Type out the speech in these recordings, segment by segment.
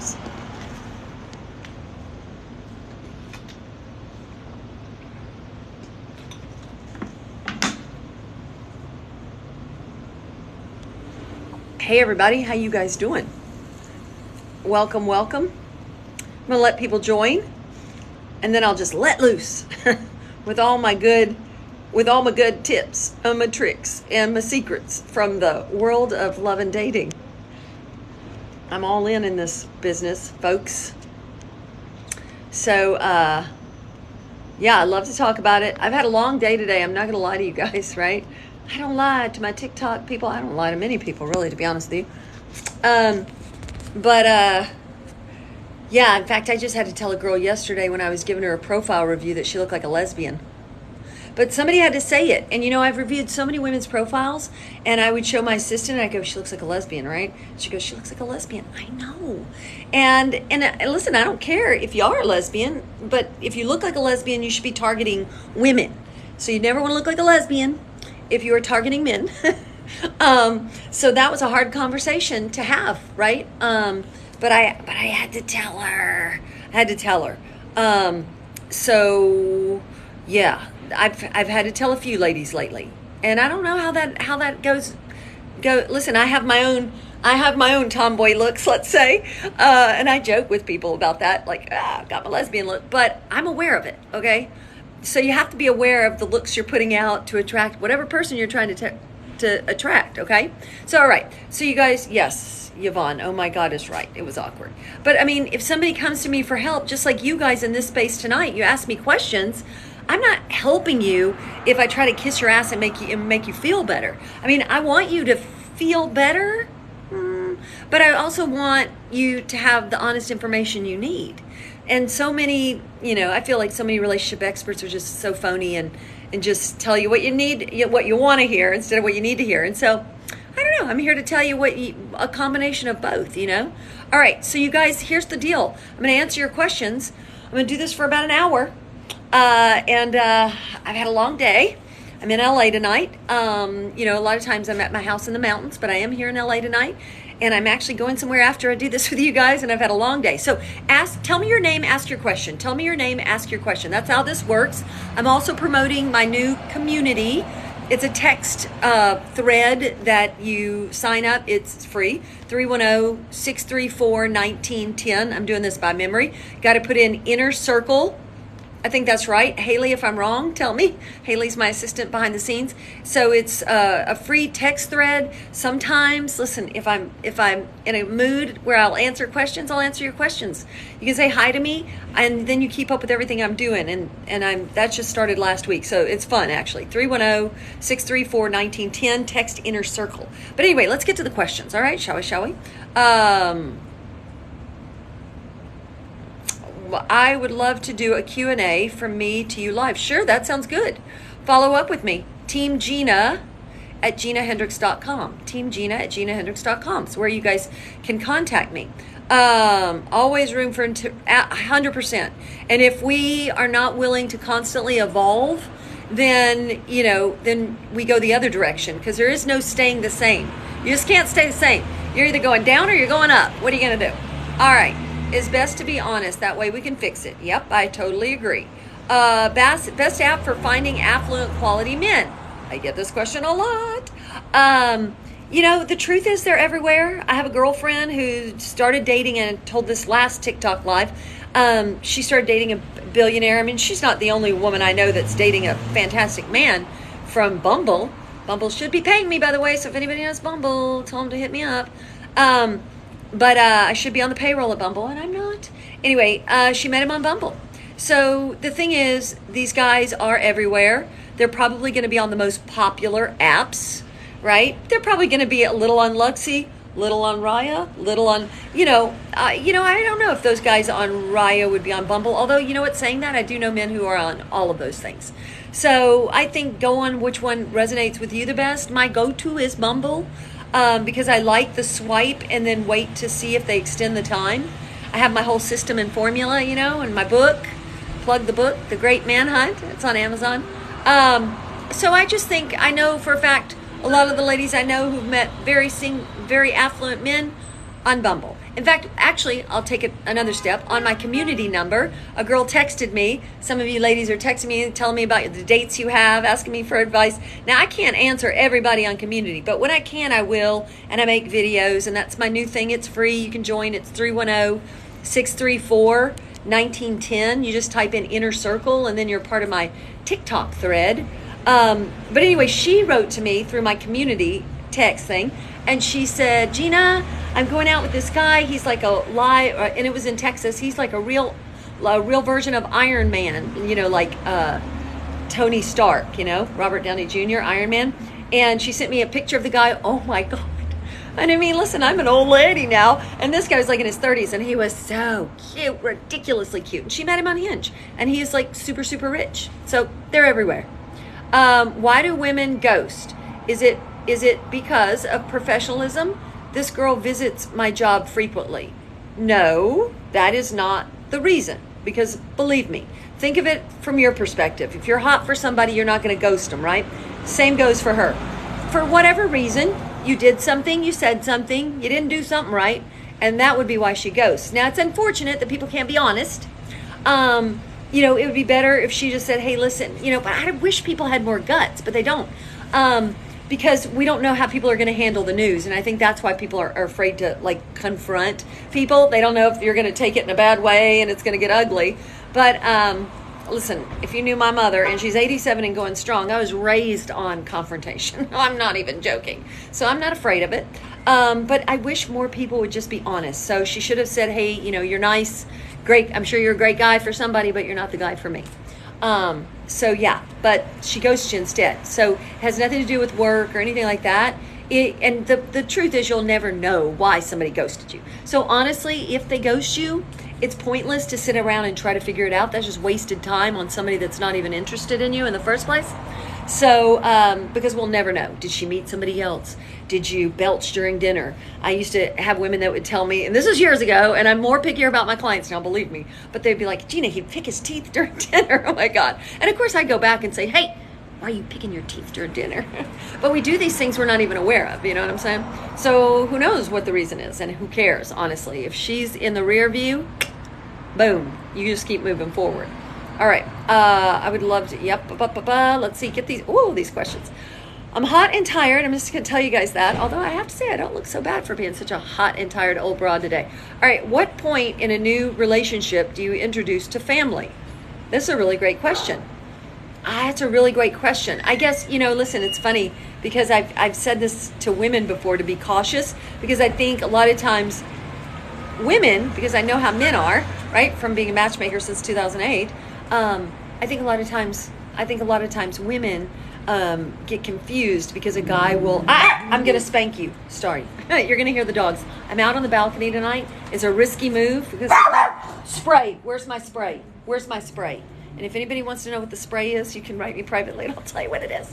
house. Hey everybody, how you guys doing? Welcome, welcome. I'm gonna let people join, and then I'll just let loose with all my good tips and my tricks and my secrets from the world of love and dating. I'm all in this business, folks. So, yeah, I love to talk about it. I've had a long day today. I'm not gonna lie to you guys, right? I don't lie to my TikTok people. I don't lie to many people, really, to be honest with you. Yeah, in fact, I just had to tell a girl yesterday when I was giving her a profile review that she looked like a lesbian. But somebody had to say it. And, you know, I've reviewed so many women's profiles, and I would show my assistant, and I go, she looks like a lesbian, right? She goes, she looks like a lesbian. I know. And listen, I don't care if you are a lesbian, but if you look like a lesbian, you should be targeting women. So you never want to look like a lesbian if you are targeting men. So that was a hard conversation to have, right? But I had to tell her. So yeah, I've had to tell a few ladies lately, and I don't know how that goes. Listen, I have my own tomboy looks, let's say, and I joke with people about that, like, I've got my lesbian look, but I'm aware of it. Okay. So you have to be aware of the looks you're putting out to attract whatever person you're trying to attract, okay? So, all right. So you guys, yes, Yvonne, oh my God, is right. It was awkward. But I mean, if somebody comes to me for help, just like you guys in this space tonight, you ask me questions, I'm not helping you if I try to kiss your ass and make you feel better. I mean, I want you to feel better, but I also want you to have the honest information you need. And so many, you know, I feel like so many relationship experts are just so phony and just tell you what you need, what you want to hear instead of what you need to hear. And so, I don't know, I'm here to tell you a combination of both, you know? All right, so you guys, here's the deal. I'm going to answer your questions. I'm going to do this for about an hour. And I've had a long day. I'm in LA tonight. You know, a lot of times I'm at my house in the mountains, but I am here in LA tonight. And I'm actually going somewhere after I do this with you guys, and I've had a long day. So tell me your name, ask your question. Tell me your name, ask your question. That's how this works. I'm also promoting my new community. It's a text thread that you sign up. It's free. 310-634-1910. I'm doing this by memory. Got to put in inner circle. I think that's right. Haley, if I'm wrong, tell me. Haley's my assistant behind the scenes. So it's a free text thread. Sometimes, listen, if I'm in a mood where I'll answer questions, I'll answer your questions. You can say hi to me, and then you keep up with everything I'm doing. And that just started last week, so it's fun actually. 310-634-1910. Text inner circle. But anyway, let's get to the questions. All right, shall we? I would love to do a Q&A from me to you live. Sure, that sounds good. Follow up with me. Team Gina at GinaHendrix.com. Team Gina at GinaHendrix.com. It's where you guys can contact me. Always room for 100%. And if we are not willing to constantly evolve, then, you know, then we go the other direction, because there is no staying the same. You just can't stay the same. You're either going down or you're going up. What are you going to do? All right. It's best to be honest. That way we can fix it. Yep, I totally agree. Best app for finding affluent quality men. I get this question a lot. You know, the truth is they're everywhere. I have a girlfriend who started dating, and told this last TikTok live. She started dating a billionaire. I mean, she's not the only woman I know that's dating a fantastic man from Bumble. Bumble should be paying me, by the way. So if anybody knows Bumble, tell them to hit me up. But I should be on the payroll at Bumble, and I'm not. Anyway, she met him on Bumble. So the thing is, these guys are everywhere. They're probably going to be on the most popular apps, right? They're probably going to be a little on Luxy, little on Raya, little on, I don't know if those guys on Raya would be on Bumble. Although, you know what, saying that, I do know men who are on all of those things. So I think go on which one resonates with you the best. My go-to is Bumble. Because I like the swipe and then wait to see if they extend the time. I have my whole system and formula, and my book, plug the book, The Great Manhunt. It's on Amazon. So I just think, I know for a fact, a lot of the ladies I know who've met very affluent men on Bumble. In fact, actually, I'll take it another step. On my community number, a girl texted me. Some of you ladies are texting me, telling me about the dates you have, asking me for advice. Now, I can't answer everybody on community, but when I can, I will, and I make videos, and that's my new thing. It's free. You can join. It's 310-634-1910. You just type in Inner Circle, and then you're part of my TikTok thread. But anyway, she wrote to me through my community text thing, and she said, Gina, I'm going out with this guy. He's like a live, and it was in Texas. He's like a real version of Iron Man, you know, like Tony Stark, you know, Robert Downey Jr., Iron Man. And she sent me a picture of the guy. Oh my God. And I mean, listen, I'm an old lady now, and this guy was like in his 30s, and he was so cute, ridiculously cute. And she met him on Hinge, and he is like super, super rich. So they're everywhere. Why do women ghost? Is it because of professionalism? This girl visits my job frequently. No, that is not the reason. Because believe me, think of it from your perspective. If you're hot for somebody, you're not going to ghost them, right? Same goes for her. For whatever reason, you did something, you said something, you didn't do something right, and that would be why she ghosts. Now, it's unfortunate that people can't be honest. You know, it would be better if she just said, hey, listen, you know, but I wish people had more guts, but they don't. Because we don't know how people are going to handle the news. And I think that's why people are afraid to like confront people. They don't know if you're going to take it in a bad way and it's going to get ugly. But listen, if you knew my mother, and she's 87 and going strong, I was raised on confrontation. I'm not even joking. So I'm not afraid of it. But I wish more people would just be honest. So she should have said, hey, you know, you're nice, great. I'm sure you're a great guy for somebody, but you're not the guy for me. So yeah, but she ghosted you instead. So it has nothing to do with work or anything like that. And the truth is, you'll never know why somebody ghosted you. So honestly, if they ghost you, it's pointless to sit around and try to figure it out. That's just wasted time on somebody that's not even interested in you in the first place. So, because we'll never know. Did she meet somebody else? Did you belch during dinner? I used to have women that would tell me, and this was years ago, and I'm more pickier about my clients now, believe me, but they'd be like, Gina, he'd pick his teeth during dinner. Oh my God. And of course I go back and say, hey, why are you picking your teeth during dinner? But we do these things we're not even aware of, you know what I'm saying? So who knows what the reason is, and who cares, honestly. If she's in the rear view, boom, you just keep moving forward. All right, I would love to, let's see, get these questions. I'm hot and tired. I'm just going to tell you guys that, although I have to say I don't look so bad for being such a hot and tired old broad today. All right, what point in a new relationship do you introduce to family? This is a really great question. That's a really great question. I guess, you know, listen, it's funny because I've said this to women before to be cautious, because I think a lot of times women, because I know how men are, right, from being a matchmaker since 2008, I think a lot of times women get confused because a guy will, I'm going to spank you. Sorry. You're going to hear the dogs. I'm out on the balcony tonight. It's a risky move because spray. Where's my spray? Where's my spray? And if anybody wants to know what the spray is, you can write me privately and I'll tell you what it is.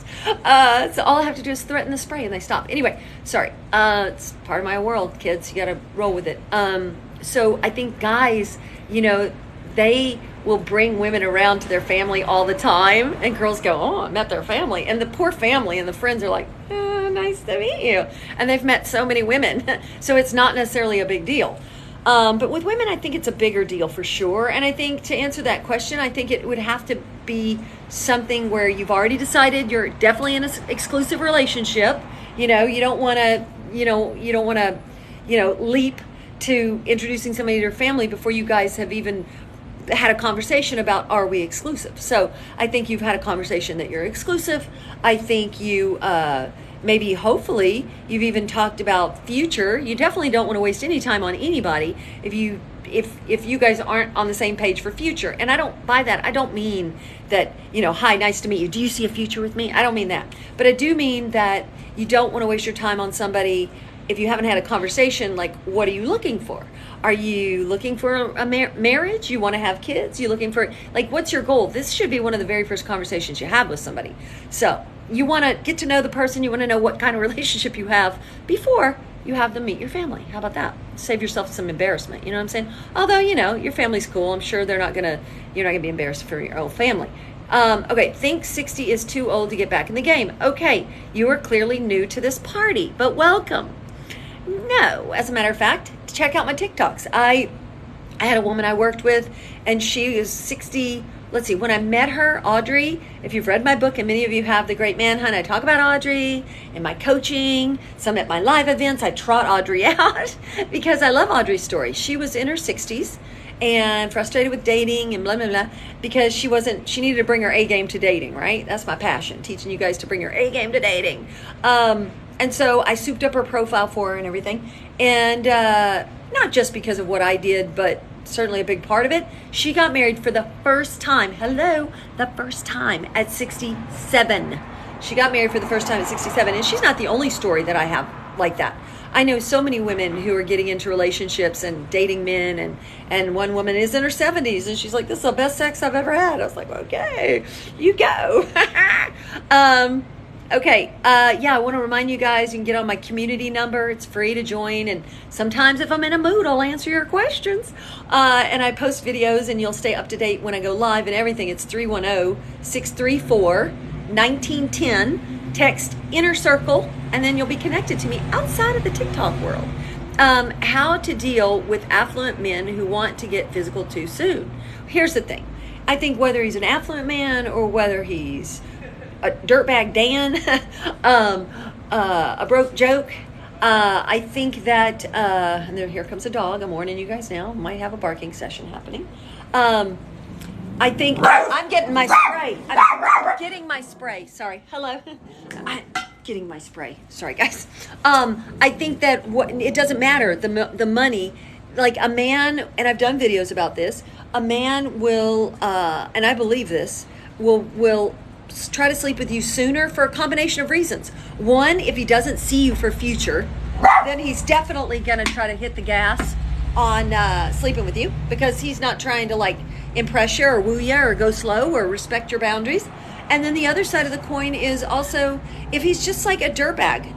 So all I have to do is threaten the spray and they stop. Anyway, sorry. It's part of my world, kids. You got to roll with it. So I think guys, you know, they will bring women around to their family all the time, and girls go, oh, I met their family, and the poor family and the friends are like, nice to meet you, and they've met so many women. So it's not necessarily a big deal, but with women I think it's a bigger deal for sure. And I think to answer that question, I think it would have to be something where you've already decided you're definitely in an exclusive relationship. You know, you don't want to leap to introducing somebody to your family before you guys have even had a conversation about, are we exclusive? So I think you've had a conversation that you're exclusive. I think you maybe, hopefully, you've even talked about future. You definitely don't want to waste any time on anybody if you guys aren't on the same page for future. And I don't, by that, I don't mean that, you know, hi, nice to meet you. Do you see a future with me? I don't mean that. But I do mean that you don't want to waste your time on somebody if you haven't had a conversation. Like, what are you looking for? Are you looking for a marriage? You want to have kids? You looking for, like, what's your goal? This should be one of the very first conversations you have with somebody. So you want to get to know the person. You want to know what kind of relationship you have before you have them meet your family. How about that? Save yourself some embarrassment. You know what I'm saying? Although, you know, your family's cool. I'm sure you're not going to be embarrassed for your own family. Okay, think 60 is too old to get back in the game. Okay, you are clearly new to this party, but welcome. No. As a matter of fact, check out my TikToks. I had a woman I worked with, and she is 60. Let's see, when I met her, Audrey, if you've read my book, and many of you have, The Great Manhunt, I talk about Audrey in my coaching, some at my live events. I trot Audrey out because I love Audrey's story. She was in her 60s and frustrated with dating and blah, blah, blah, because she needed to bring her A game to dating, right? That's my passion, teaching you guys to bring your A game to dating. And so I souped up her profile for her and everything. And not just because of what I did, but certainly a big part of it. She got married for the first time. The first time at 67. She got married for the first time at 67. And she's not the only story that I have like that. I know so many women who are getting into relationships and dating men, and one woman is in her 70s and she's like, this is the best sex I've ever had. I was like, okay, you go. Okay, I want to remind you guys, you can get on my community number. It's free to join, and sometimes if I'm in a mood, I'll answer your questions. And I post videos, and you'll stay up to date when I go live and everything. It's 310-634-1910. Text Inner Circle, and then you'll be connected to me outside of the TikTok world. How to deal with affluent men who want to get physical too soon. Here's the thing. I think whether he's an affluent man or whether he's a dirtbag Dan, a broke joke. I think that, and there, here comes a dog. I'm warning you guys now. Might have a barking session happening. I think I'm getting my spray. I'm getting my spray. Sorry. Hello. I'm getting my spray. Sorry, guys. I think that it doesn't matter the money. Like a man, and I've done videos about this. A man will, and I believe this, will try to sleep with you sooner for a combination of reasons. One, if he doesn't see you for future, then he's definitely going to try to hit the gas on sleeping with you, because he's not trying to like impress you or woo you or go slow or respect your boundaries. And then the other side of the coin is also if he's just like a dirtbag,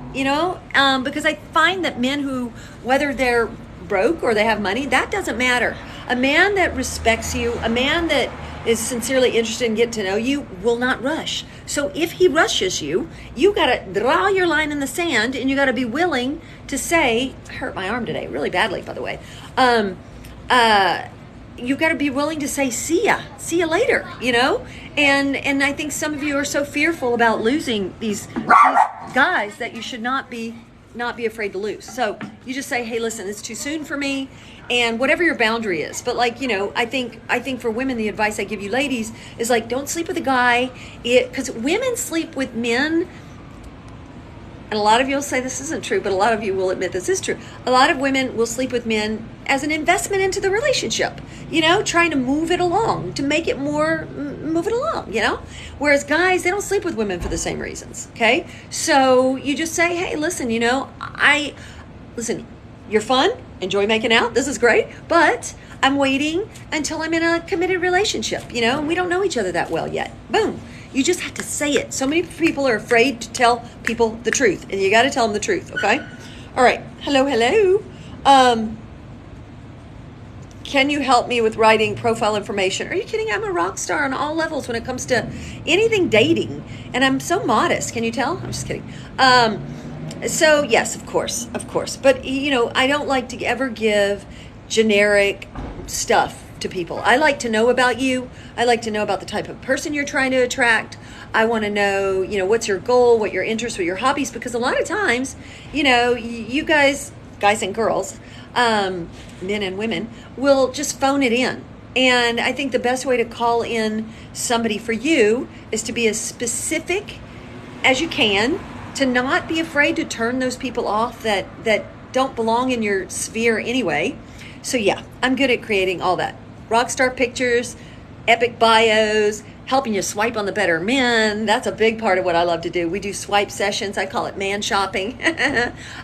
because I find that men who, whether they're broke or they have money, that doesn't matter. A man that respects you, a man that is sincerely interested in getting to know you, will not rush. So if he rushes you, you got to draw your line in the sand, and you got to be willing to say, I hurt my arm today really badly, by the way. You got to be willing to say, see ya later, And I think some of you are so fearful about losing these guys that you should not be afraid to lose. So you just say, hey, listen, it's too soon for me. And whatever your boundary is. But I think for women, the advice I give you ladies is like, don't sleep with a guy. Because women sleep with men. And a lot of you will say this isn't true, but a lot of you will admit this is true. A lot of women will sleep with men as an investment into the relationship, trying to move it along, to make it move it along, Whereas guys, they don't sleep with women for the same reasons, okay? So you just say, hey, listen, listen, you're fun, enjoy making out, this is great, but I'm waiting until I'm in a committed relationship, and we don't know each other that well yet. Boom. You just have to say it. So many people are afraid to tell people the truth, and you got to tell them the truth, okay? All right. Hello. Can you help me with writing profile information? Are you kidding? I'm a rock star on all levels when it comes to anything dating, and I'm so modest. Can you tell? I'm just kidding. So yes, of course. But I don't like to ever give generic stuff to people. I like to know about you. I like to know about the type of person you're trying to attract. I want to know, what's your goal, what your interests, what your hobbies, because a lot of times, you guys and girls, men and women, will just phone it in. And I think the best way to call in somebody for you is to be as specific as you can, to not be afraid to turn those people off that don't belong in your sphere anyway. So yeah, I'm good at creating all that. Rockstar pictures, epic bios, helping you swipe on the better men. That's a big part of what I love to do. We do swipe sessions. I call it man shopping.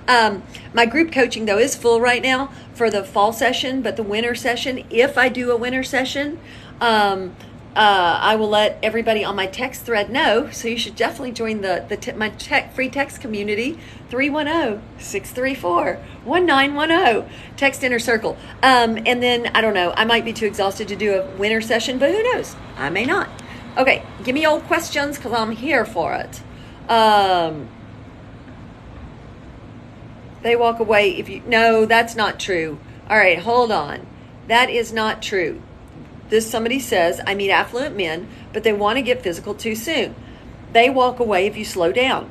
My group coaching, though, is full right now for the fall session, but the winter session, if I do a winter session, I will let everybody on my text thread know. So you should definitely join my free text community, 310-634-1910. Text Inner Circle. And then, I don't know, I might be too exhausted to do a winter session, but who knows? I may not. Okay, give me old questions because I'm here for it. They walk away if you, no, that's not true. All right, hold on. That is not true. Somebody says, I meet affluent men, but they want to get physical too soon. They walk away if you slow down.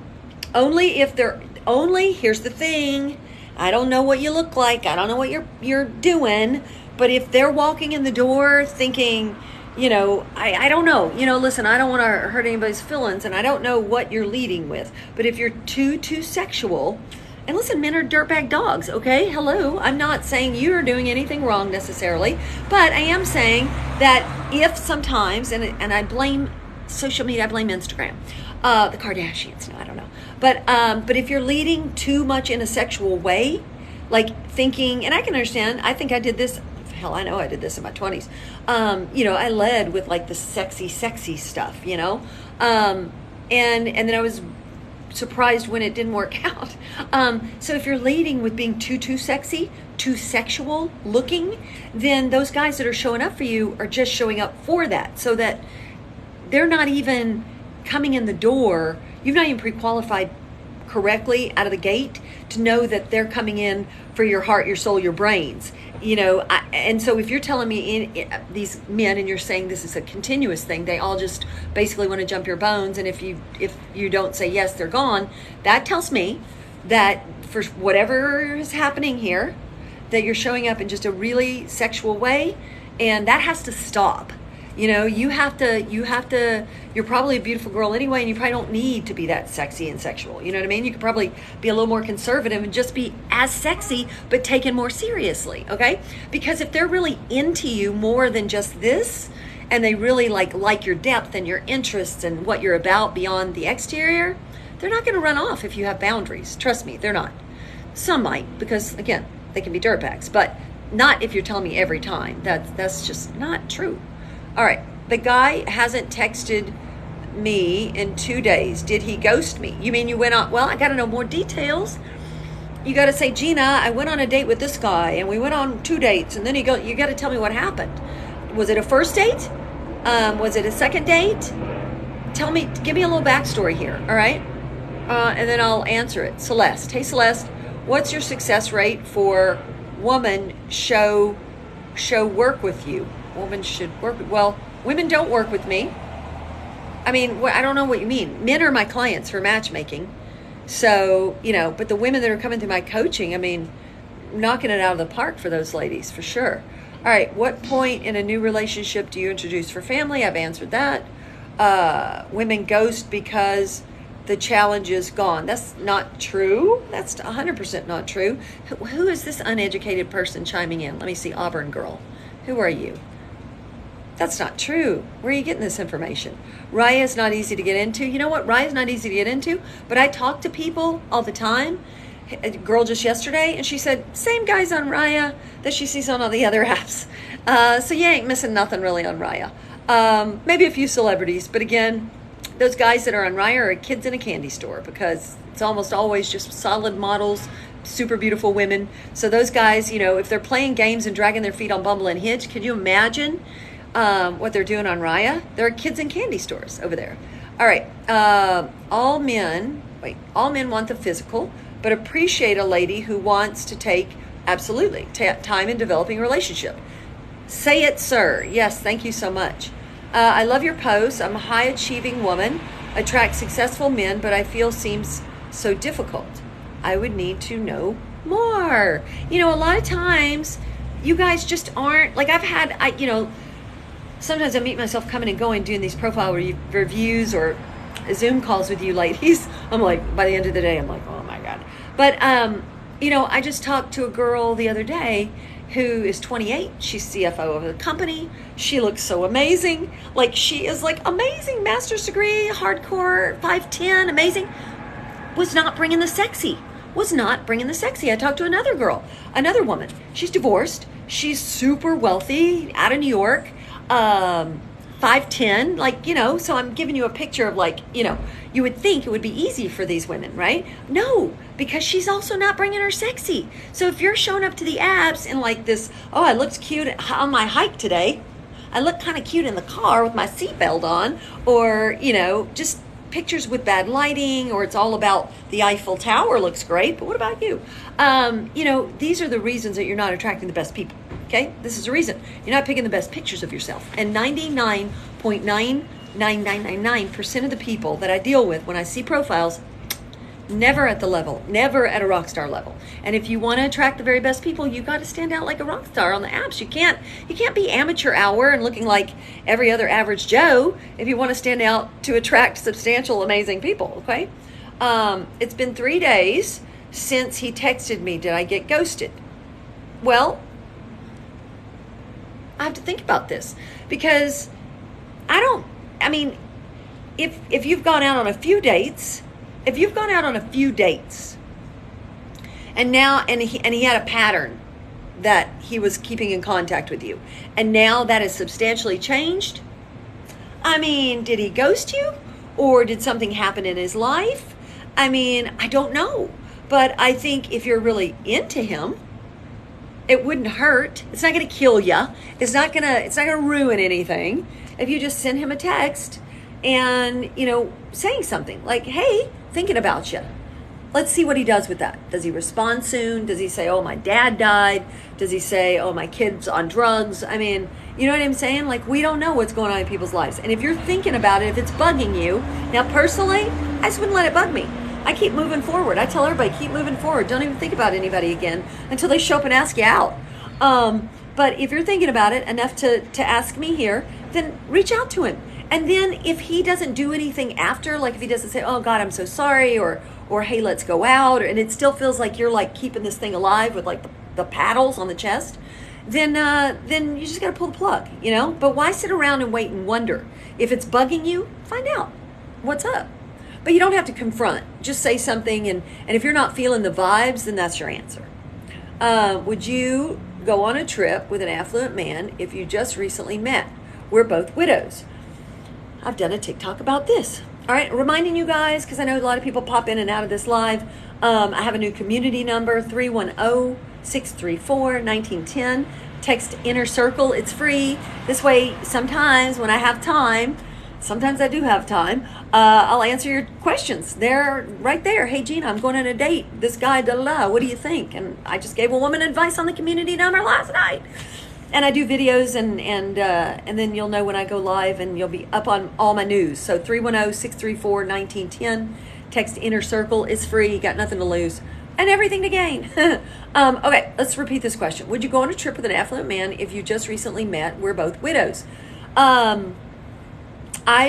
Here's the thing. I don't know what you look like. I don't know what you're doing. But if they're walking in the door thinking, I don't know. Listen, I don't want to hurt anybody's feelings, and I don't know what you're leading with. But if you're too sexual, and listen, men are dirtbag dogs, okay? Hello. I'm not saying you're doing anything wrong necessarily, but I am saying that if sometimes, and I blame social media, I blame Instagram, the Kardashians, no, I don't know. But if you're leading too much in a sexual way, like thinking, and I can understand, I think I did this, hell, I know I did this in my 20s. I led with like the sexy stuff, and then I was surprised when it didn't work out. So if you're leading with being too sexy, too sexual looking, then those guys that are showing up for you are just showing up for that, so that they're not even coming in the door. You've not even pre-qualified correctly out of the gate to know that they're coming in for your heart, your soul, your brains. And so if you're telling me these men, and you're saying this is a continuous thing, they all just basically want to jump your bones, and if you don't say yes, they're gone. That tells me that for whatever is happening here, that you're showing up in just a really sexual way, and that has to stop. You have to, you're probably a beautiful girl anyway, and you probably don't need to be that sexy and sexual. You know what I mean? You could probably be a little more conservative and just be as sexy, but taken more seriously, okay? Because if they're really into you more than just this, and they really like your depth and your interests and what you're about beyond the exterior, they're not going to run off if you have boundaries. Trust me, they're not. Some might, because again, they can be dirtbags, but not if you're telling me every time. That's just not true. All right, the guy hasn't texted me in 2 days. Did he ghost me? You mean you went on? Well, I got to know more details. You got to say, Gina, I went on a date with this guy, and we went on 2 dates, and then you got to tell me what happened. Was it a first date? Was it a second date? Give me a little backstory here, all right? And then I'll answer it. Celeste. Hey, Celeste, what's your success rate for woman show work with you? Women should work with, well, women don't work with me. I mean, I don't know what you mean. Men are my clients for matchmaking. So, but the women that are coming through my coaching, I mean, knocking it out of the park for those ladies, for sure. All right, what point in a new relationship do you introduce for family? I've answered that. Women ghost because the challenge is gone. That's not true. That's 100% not true. Who is this uneducated person chiming in? Let me see, Auburn girl. Who are you? That's not true. Where are you getting this information? Raya is not easy to get into. You know what? Raya is not easy to get into, but I talk to people all the time. A girl just yesterday, and she said, same guys on Raya that she sees on all the other apps. So you ain't missing nothing really on Raya. Maybe a few celebrities, but again, those guys that are on Raya are kids in a candy store, because it's almost always just solid models, super beautiful women. So those guys, if they're playing games and dragging their feet on Bumble and Hinge, can you imagine what they're doing on Raya? There are kids in candy stores over there. All right. All men want the physical, but appreciate a lady who wants to take time in developing a relationship. Say it, sir. Yes, thank you so much. I love your posts. I'm a high achieving woman, attract successful men, but I feel seems so difficult. I would need to know more. A lot of times you guys just aren't, like sometimes I meet myself coming and going doing these profile reviews or Zoom calls with you ladies. I'm like, by the end of the day, I'm like, oh my God. But, I just talked to a girl the other day who is 28. She's CFO of a company. She looks so amazing. Like, she is like amazing, master's degree, hardcore, 5'10", amazing. Was not bringing the sexy. I talked to another woman. She's divorced. She's super wealthy, out of New York. 5'10", so I'm giving you a picture of you would think it would be easy for these women, right? No, because she's also not bringing her sexy. So if you're showing up to the apps and like this, oh, I looked cute on my hike today. I look kind of cute in the car with my seatbelt on, or, just pictures with bad lighting, or it's all about the Eiffel Tower looks great, but what about you? These are the reasons that you're not attracting the best people. Okay, this is a reason. You're not picking the best pictures of yourself. And 99.99999% of the people that I deal with when I see profiles, never at the level, never at a rock star level. And if you want to attract the very best people, you got to stand out like a rock star on the apps. You can't be amateur hour and looking like every other average Joe if you want to stand out to attract substantial, amazing people. Okay, it's been 3 days since he texted me. Did I get ghosted? Well, I have to think about this, because if you've gone out on a few dates, and he had a pattern that he was keeping in contact with you, and now that has substantially changed, did he ghost you, or did something happen in his life? I don't know, but I think if you're really into him, it wouldn't hurt. It's not going to kill you. It's not going to ruin anything if you just send him a text and, saying something like, hey, thinking about you. Let's see what he does with that. Does he respond soon? Does he say, oh, my dad died? Does he say, oh, my kid's on drugs? You know what I'm saying? Like, we don't know what's going on in people's lives. And if you're thinking about it, if it's bugging you, now personally, I just wouldn't let it bug me. I keep moving forward. I tell everybody, keep moving forward. Don't even think about anybody again until they show up and ask you out. But if you're thinking about it enough to ask me here, then reach out to him. And then if he doesn't do anything after, like if he doesn't say, oh God, I'm so sorry, or hey, let's go out, and it still feels like you're like keeping this thing alive with like the paddles on the chest, then you just got to pull the plug, But why sit around and wait and wonder? If it's bugging you, find out what's up. But you don't have to confront. Just say something, and if you're not feeling the vibes, then that's your answer. Would you go on a trip with an affluent man if you just recently met? We're both widows. I've done a TikTok about this. All right, reminding you guys, because I know a lot of people pop in and out of this live. I have a new community number, 310-634-1910. Text Inner Circle. It's free. This way, sometimes when I have time, sometimes I do have time, I'll answer your questions. They're right there. Hey, Gina, I'm going on a date. This guy, da-da-da, what do you think? And I just gave a woman advice on the community number last night. And I do videos, and then you'll know when I go live, and you'll be up on all my news. So 310-634-1910. Text Inner Circle. It's free. You got nothing to lose and everything to gain. Okay, let's repeat this question. Would you go on a trip with an affluent man if you just recently met? We're both widows. I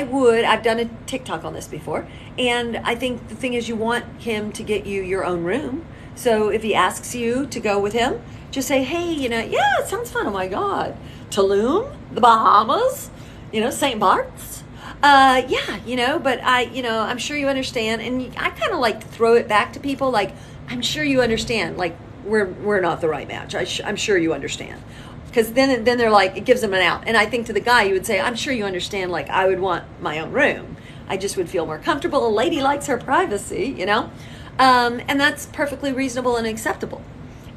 would. I've done a TikTok on this before, and I think the thing is, you want him to get you your own room. So if he asks you to go with him, just say, hey, yeah, it sounds fun. Oh my God, Tulum, the Bahamas, St. Bart's. But I'm sure you understand. And I kind of like to throw it back to people, like, I'm sure you understand, like, we're not the right match. I'm sure you understand. Because then they're like, it gives them an out. And I think to the guy, you would say, I'm sure you understand, like, I would want my own room. I just would feel more comfortable. A lady likes her privacy, and that's perfectly reasonable and acceptable.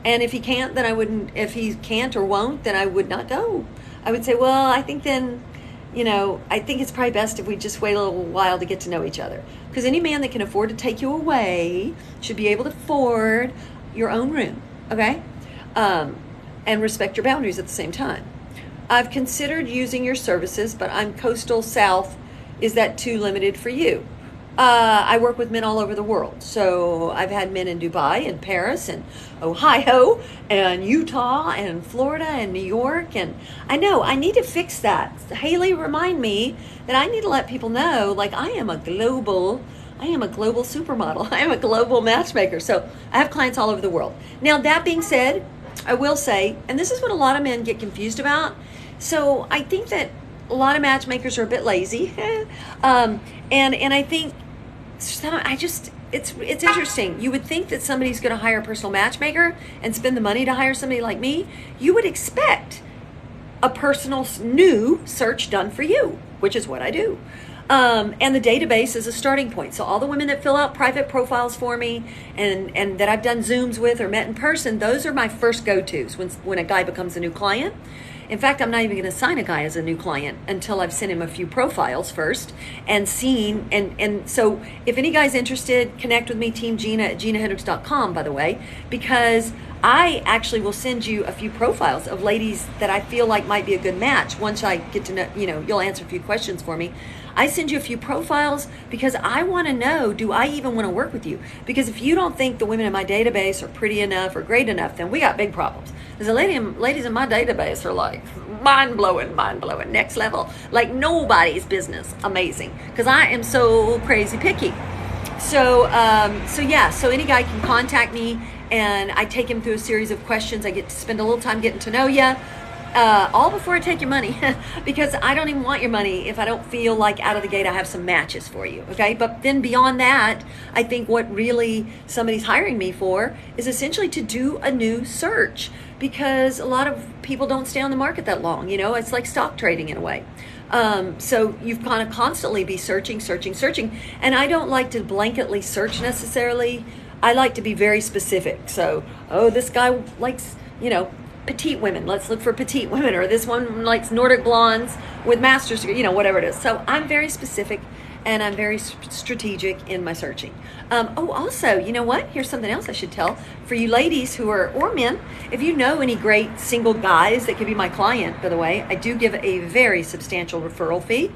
And if he can't, then I wouldn't. If he can't or won't, then I would not go. I would say, well, I think then, I think it's probably best if we just wait a little while to get to know each other. Because any man that can afford to take you away should be able to afford your own room, okay? And respect your boundaries at the same time. I've considered using your services, but I'm coastal south. Is that too limited for you? I work with men all over the world. So I've had men in Dubai and Paris and Ohio and Utah and Florida and New York. And I know I need to fix that. Haley, remind me that I need to let people know, like, I am a global supermodel. I am a global matchmaker. So I have clients all over the world. Now, that being said, I will say, and this is what a lot of men get confused about. So I think that a lot of matchmakers are a bit lazy. And I think it's interesting. You would think that somebody's going to hire a personal matchmaker and spend the money to hire somebody like me. You would expect a personal new search done for you, which is what I do. And the database is a starting point. So all the women that fill out private profiles for me and that I've done Zooms with or met in person, those are my first go-tos when a guy becomes a new client. In fact, I'm not even going to sign a guy as a new client until I've sent him a few profiles first and seen. And so if any guy's interested, connect with me, Team Gina at GinaHendrix.com, by the way, because I actually will send you a few profiles of ladies that I feel like might be a good match. Once I get to know, you'll answer a few questions for me. I send you a few profiles because I want to know, do I even want to work with you? Because if you don't think the women in my database are pretty enough or great enough, then we got big problems. Because the ladies in my database are like mind-blowing, next level. Like nobody's business. Amazing. Because I am so crazy picky. So any guy can contact me, and I take him through a series of questions. I get to spend a little time getting to know you, all before I take your money, because I don't even want your money if I don't feel like out of the gate I have some matches for you, okay? But then beyond that, I think what really somebody's hiring me for is essentially to do a new search, because a lot of people don't stay on the market that long. It's like stock trading in a way. So you've kind of constantly be searching. And I don't like to blanketly search necessarily. I like to be very specific. So, this guy likes, petite women. Let's look for petite women. Or this one likes Nordic blondes with master's degree, whatever it is. So I'm very specific, and I'm very strategic in my searching. Also, you know what? Here's something else I should tell. For you ladies or men, if you know any great single guys that could be my client, by the way, I do give a very substantial referral fee.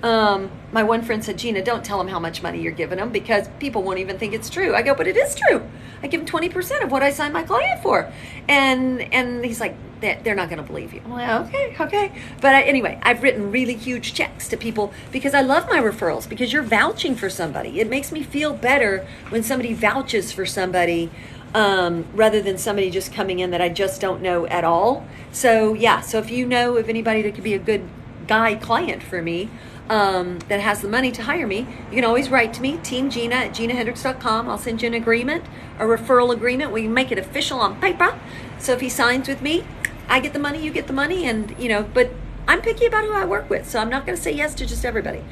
My one friend said, Gina, don't tell them how much money you're giving them, because people won't even think it's true. I go, but it is true. I give them 20% of what I signed my client for. And he's like, they're not going to believe you. I'm like, okay. But anyway, I've written really huge checks to people because I love my referrals, because you're vouching for somebody. It makes me feel better when somebody vouches for somebody, rather than somebody just coming in that I just don't know at all. So if you know of anybody that could be a good guy client for me, that has the money to hire me, you can always write to me, Team Gina at GinaHendrix.com. I'll send you an agreement, a referral agreement. We can make it official on paper. So if he signs with me, I get the money, you get the money, and but I'm picky about who I work with, so I'm not going to say yes to just everybody.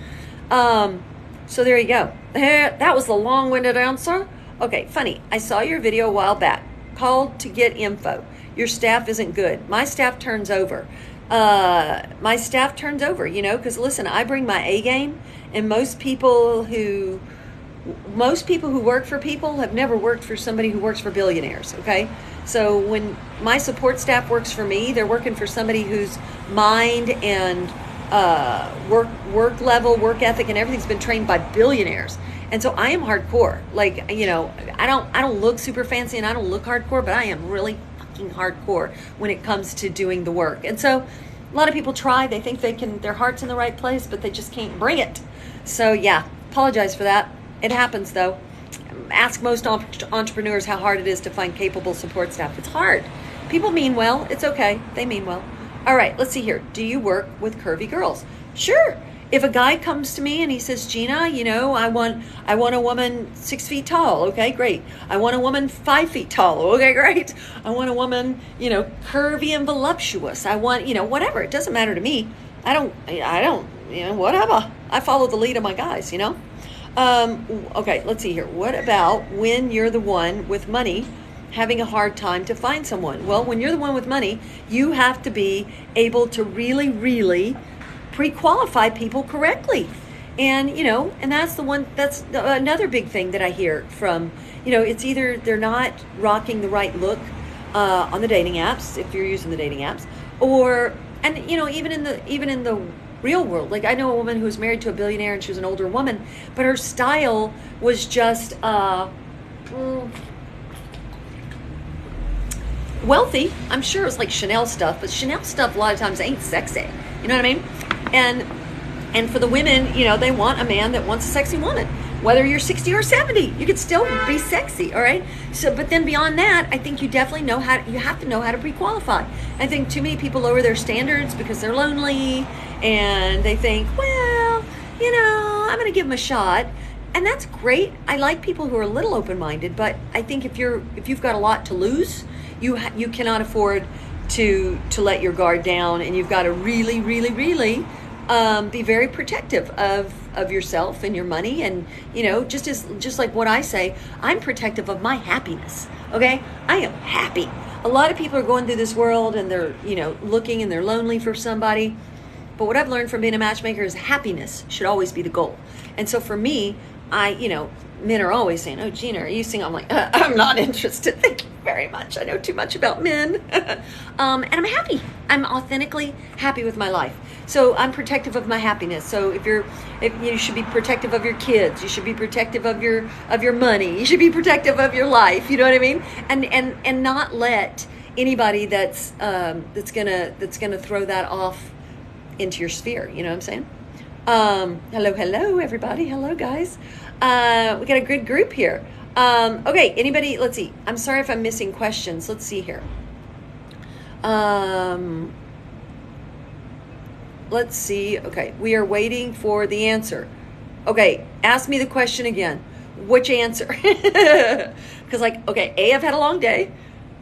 So there you go. That was the long-winded answer. Okay, funny. I saw your video a while back. Called to get info. Your staff isn't good. My staff turns over. Because listen, I bring my A game, and most people who work for people have never worked for somebody who works for billionaires, okay? So when my support staff works for me, they're working for somebody whose mind and work level, work ethic, and everything's been trained by billionaires. And so I am hardcore. Like, I don't look super fancy and I don't look hardcore, but I am really fucking hardcore when it comes to doing the work. And so a lot of people try, they think their heart's in the right place, but they just can't bring it. So apologize for that. It happens though. Ask most entrepreneurs how hard it is to find capable support staff. It's hard. People mean well. It's okay. They mean well. All right, let's see here. Do you work with curvy girls? Sure. If a guy comes to me and he says, Gina, I want a woman 6 feet tall. Okay, great. I want a woman 5 feet tall. Okay, great. I want a woman, curvy and voluptuous. I want, whatever. It doesn't matter to me. I don't, whatever. I follow the lead of my guys, Okay, let's see here. What about when you're the one with money having a hard time to find someone? Well, when you're the one with money, you have to be able to really, really pre-qualify people correctly. And, and that's another big thing that I hear from, it's either they're not rocking the right look on the dating apps, if you're using the dating apps, even in the real world. Like, I know a woman who was married to a billionaire, and she was an older woman, but her style was just wealthy. I'm sure it was like Chanel stuff, but Chanel stuff a lot of times ain't sexy. You know what I mean? And for the women, they want a man that wants a sexy woman. Whether you're 60 or 70, you could still be sexy, all right? So, but then beyond that, I think you definitely you have to know how to pre-qualify. I think too many people lower their standards because they're lonely, and they think, well, I'm going to give them a shot. And that's great. I like people who are a little open-minded, but I think if you've got a lot to lose, you cannot afford to let your guard down, and you've got to really, really, really Be very protective of yourself and your money, and just like what I say, I'm protective of my happiness. Okay, I am happy. A lot of people are going through this world and they're looking and they're lonely for somebody. But what I've learned from being a matchmaker is happiness should always be the goal. And so for me, men are always saying, "Oh, Gina, are you single?" I'm like, I'm not interested. Thank you very much. I know too much about men. And I'm happy. I'm authentically happy with my life. So I'm protective of my happiness. So if you should be protective of your kids, you should be protective of your money, you should be protective of your life. You know what I mean? And not let anybody that's gonna throw that off into your sphere. You know what I'm saying? Hello everybody. Hello guys. We got a good group here. Okay, anybody, let's see. I'm sorry if I'm missing questions. Let's see here. Let's see. Okay, we are waiting for the answer. Okay, ask me the question again. Which answer? Because A, I've had a long day.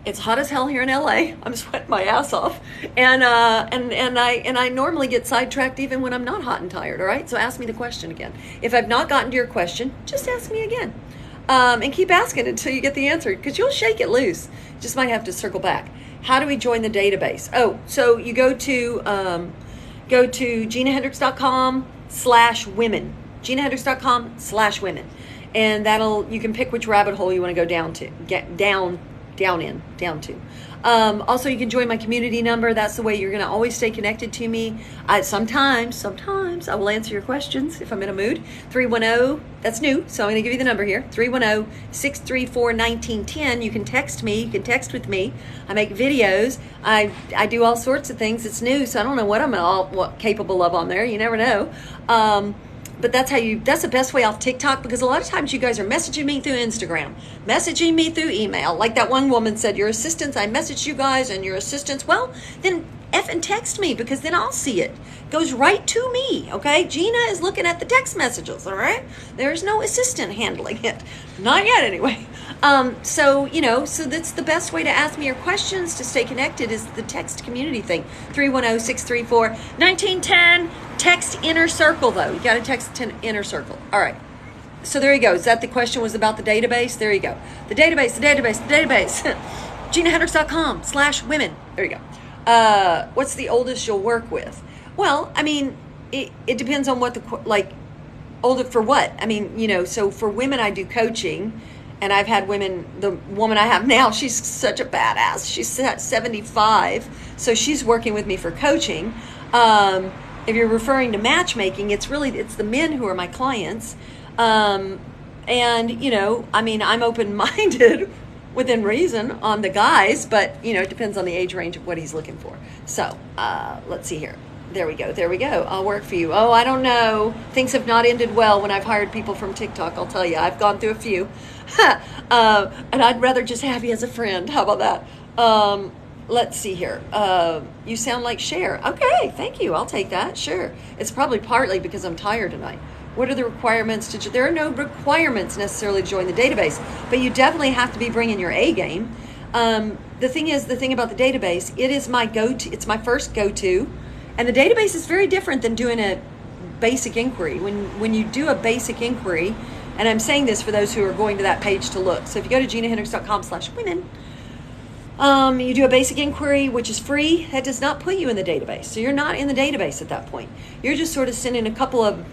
It's hot as hell here in LA. I'm sweating my ass off, and I normally get sidetracked even when I'm not hot and tired. All right, so ask me the question again. If I've not gotten to your question, just ask me again, and keep asking until you get the answer, because you'll shake it loose. Just might have to circle back. How do we join the database? Oh, so you go to GinaHendrix.com/women. GinaHendrix.com/women, and you can pick which rabbit hole you want to go down to. Down to. Also, you can join my community number. That's the way you're going to always stay connected to me. Sometimes I will answer your questions if I'm in a mood. 310, that's new, so I'm going to give you the number here. 310-634-1910. You can text me. You can text with me. I make videos. I do all sorts of things. It's new, so I don't know what I'm capable of on there. You never know. But that's the best way off TikTok, because a lot of times you guys are messaging me through Instagram, messaging me through email. Like that one woman said, your assistants, I messaged you guys and your assistants. Well, then effing text me, because then I'll see it. Goes right to me, okay? Gina is looking at the text messages, all right? There's no assistant handling it. Not yet, anyway. So that's the best way to ask me your questions, to stay connected, is the text community thing. 310-634-1910. Text inner circle, though. You got to text inner circle. All right. So there you go. Is that the question was about the database? There you go. The database. GinaHendrix.com/women. There you go. What's the oldest you'll work with? Well, I mean, it depends on what older for what? I mean, so for women, I do coaching, and I've had women, the woman I have now, she's such a badass. She's 75, so she's working with me for coaching. If you're referring to matchmaking, it's the men who are my clients. And, I'm open-minded within reason on the guys, but, it depends on the age range of what he's looking for. So, let's see here. There we go. I'll work for you. Oh, I don't know. Things have not ended well when I've hired people from TikTok, I'll tell you. I've gone through a few. And I'd rather just have you as a friend. How about that? Let's see here. You sound like Cher. Okay, thank you. I'll take that. Sure. It's probably partly because I'm tired tonight. What are the requirements there are no requirements necessarily to join the database, but you definitely have to be bringing your A game. The thing about the database, it is my go-to. It's my first go-to, and the database is very different than doing a basic inquiry. When you do a basic inquiry, and I'm saying this for those who are going to that page to look. So if you go to GinaHendrix.com/women, you do a basic inquiry, which is free. That does not put you in the database. So you're not in the database at that point. You're just sort of sending a couple of,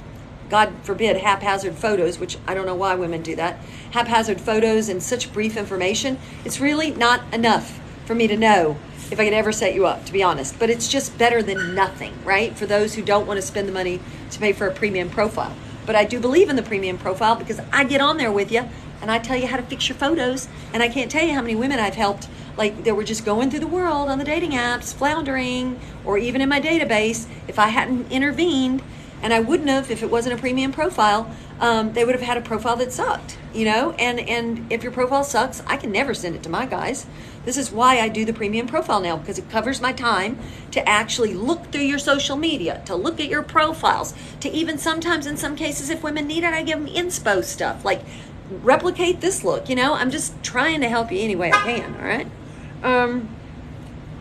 God forbid, haphazard photos, which I don't know why women do that. Haphazard photos and such brief information. It's really not enough for me to know if I could ever set you up, to be honest. But it's just better than nothing, right? For those who don't want to spend the money to pay for a premium profile. But I do believe in the premium profile, because I get on there with you and I tell you how to fix your photos. And I can't tell you how many women I've helped, like they were just going through the world on the dating apps, floundering, or even in my database. If I hadn't intervened, and I wouldn't have if it wasn't a premium profile, they would have had a profile that sucked, and if your profile sucks, I can never send it to my guys. This is why I do the premium profile now, because it covers my time to actually look through your social media, to look at your profiles, to even sometimes, in some cases, if women need it, I give them inspo stuff, like replicate this look. I'm just trying to help you any way I can. All right.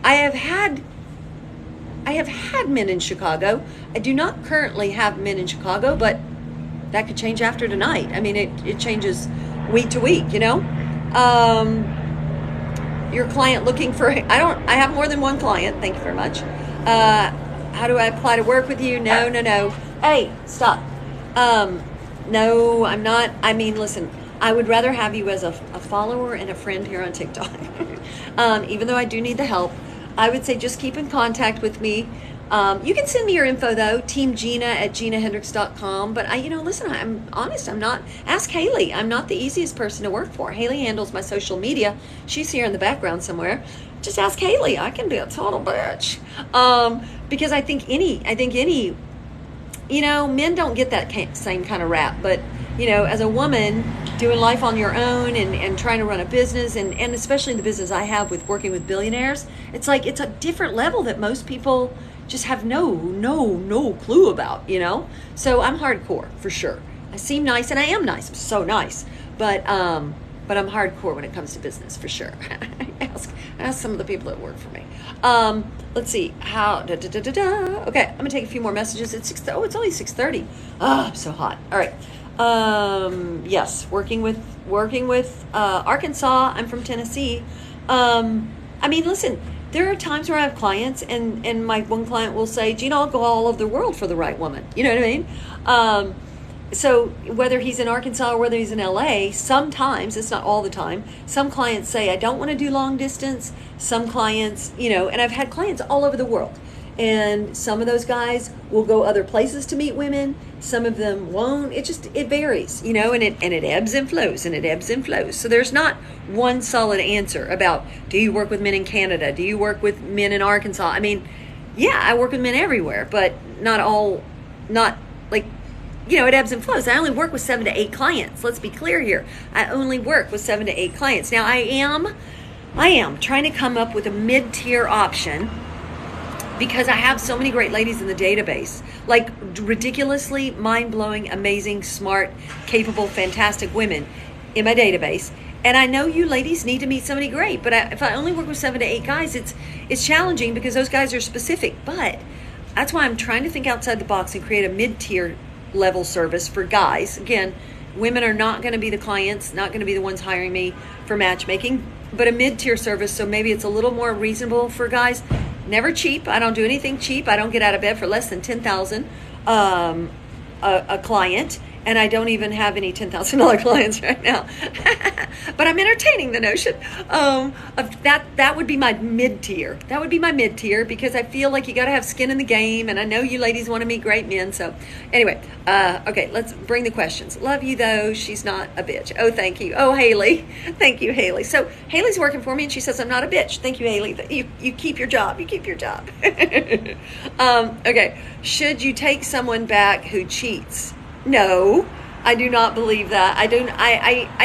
I have had I have had men in Chicago. I do not currently have men in Chicago, but that could change after tonight. I mean, it changes week to week, you know? Your client looking for, I have more than one client. Thank you very much. How do I apply to work with you? No. Hey, stop. No, I'm not. I mean, listen, I would rather have you as a follower and a friend here on TikTok. Even though I do need the help, I would say just keep in contact with me. You can send me your info though, teamgina@ginahendrix.com. But listen, I'm honest. I'm not. Ask Haley. I'm not the easiest person to work for. Haley handles my social media. She's here in the background somewhere. Just ask Haley. I can be a total bitch. Because I think any, men don't get that same kind of rap. But as a woman doing life on your own and trying to run a business, and especially the business I have with working with billionaires, it's like it's a different level that most people just have no clue about, So I'm hardcore for sure. I seem nice and I am nice. I'm so nice. But I'm hardcore when it comes to business for sure. ask some of the people that work for me. Let's see how Okay, I'm gonna take a few more messages. It's only 6:30. I'm so hot. All right. Yes, working with Arkansas. I'm from Tennessee. Listen, there are times where I have clients and my one client will say, Gina, I'll go all over the world for the right woman. You know what I mean? So whether he's in Arkansas or whether he's in LA, sometimes, it's not all the time, some clients say, I don't want to do long distance. Some clients, and I've had clients all over the world. And some of those guys will go other places to meet women. Some of them won't. It varies, and it ebbs and flows and it ebbs and flows. So there's not one solid answer about, do you work with men in Canada? Do you work with men in Arkansas? I mean, yeah, I work with men everywhere, but it ebbs and flows. I only work with 7 to 8 clients. Let's be clear here. I only work with 7 to 8 clients. Now I am trying to come up with a mid-tier option, because I have so many great ladies in the database, like ridiculously mind-blowing, amazing, smart, capable, fantastic women in my database. And I know you ladies need to meet somebody great, but if I only work with 7 to 8 guys, it's challenging because those guys are specific. But that's why I'm trying to think outside the box and create a mid-tier level service for guys. Again, women are not going to be the clients, not going to be the ones hiring me for matchmaking, but a mid-tier service. So maybe it's a little more reasonable for guys. Never cheap. I don't do anything cheap. I don't get out of bed for less than $10,000 a client, and I don't even have any $10,000 clients right now. But I'm entertaining the notion of that. That would be my mid-tier. That would be my mid-tier, because I feel like you got to have skin in the game, and I know you ladies want to meet great men. So anyway, okay, let's bring the questions. Love you though. She's not a bitch. Oh, thank you. Oh, Haley. Thank you, Haley. So Haley's working for me, and she says I'm not a bitch. Thank you, Haley. You keep your job. You keep your job. Okay. Should you take someone back who cheats? No, I do not believe that. I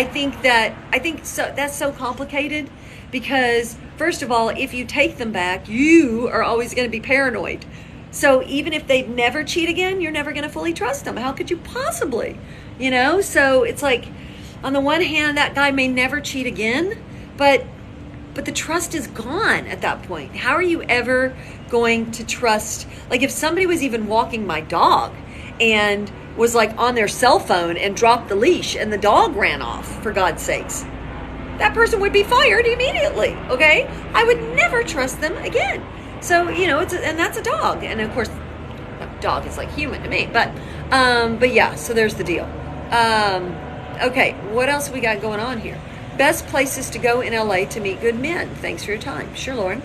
think that's so complicated, because first of all, if you take them back, you are always going to be paranoid. So even if they never cheat again, you're never going to fully trust them. How could you possibly? So it's like, on the one hand, that guy may never cheat again, but the trust is gone at that point. How are you ever going to trust? Like, if somebody was even walking my dog and was like on their cell phone and dropped the leash and the dog ran off, for God's sakes, that person would be fired immediately. Okay, I would never trust them again. So and that's a dog, and of course a dog is like human to me, but yeah, so there's the deal. Okay, what else we got going on here? Best places to go in LA to meet good men. Thanks for your time. Sure, Lauren.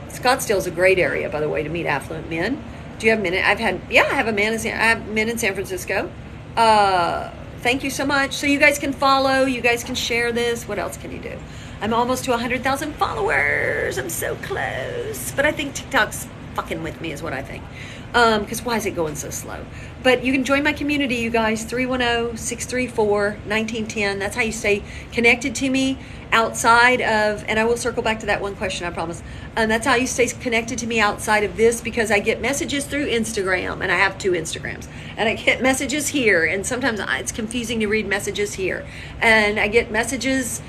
Scottsdale's a great area, by the way, to meet affluent men. Do you have a minute? I have men in San Francisco. Thank you so much. So you guys can follow, you guys can share this. What else can you do? I'm almost to 100,000 followers. I'm so close. But I think TikTok's fucking with me is what I think. Because why is it going so slow? But you can join my community, you guys. 310-634-1910. That's how you stay connected to me outside of, and I will circle back to that one question, I promise. That's how you stay connected to me outside of this, because I get messages through Instagram, and I have 2 Instagrams, and I get messages here, and sometimes it's confusing to read messages here, and I get messages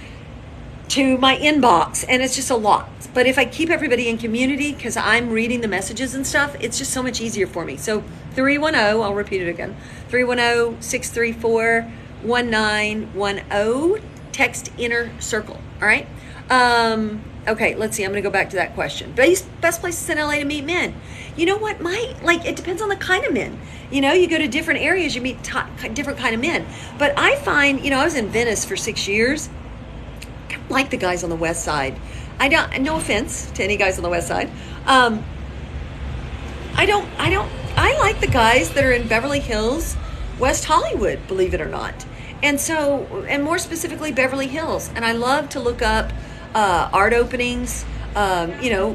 to my inbox, and it's just a lot. But if I keep everybody in community, because I'm reading the messages and stuff, it's just so much easier for me. So 310, I'll repeat it again, 310-634-1910, text inner circle. All right. Okay, let's see. I'm going to go back to that question. Best places in LA to meet men. You know what? It depends on the kind of men. You know, you go to different areas, you meet different kind of men. But I find, I was in Venice for 6 years. I like the guys on the West Side. No offense to any guys on the West Side. I like the guys that are in Beverly Hills, West Hollywood, believe it or not. And more specifically, Beverly Hills. And I love to look up art openings, any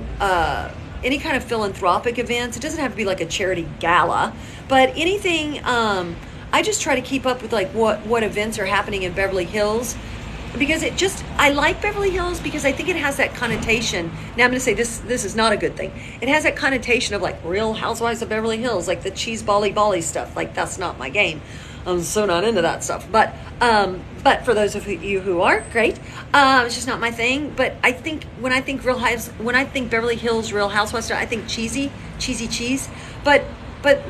kind of philanthropic events. It doesn't have to be like a charity gala, but anything. I just try to keep up with like what events are happening in Beverly Hills, because I like Beverly Hills because I think it has that connotation. Now I'm going to say this is not a good thing. It has that connotation of like Real Housewives of Beverly Hills, like the cheese bally stuff. Like, that's not my game. I'm so not into that stuff. But for those of you who are, great. It's just not my thing. But I think when I think Beverly Hills Real Housewives, I think cheesy cheese. But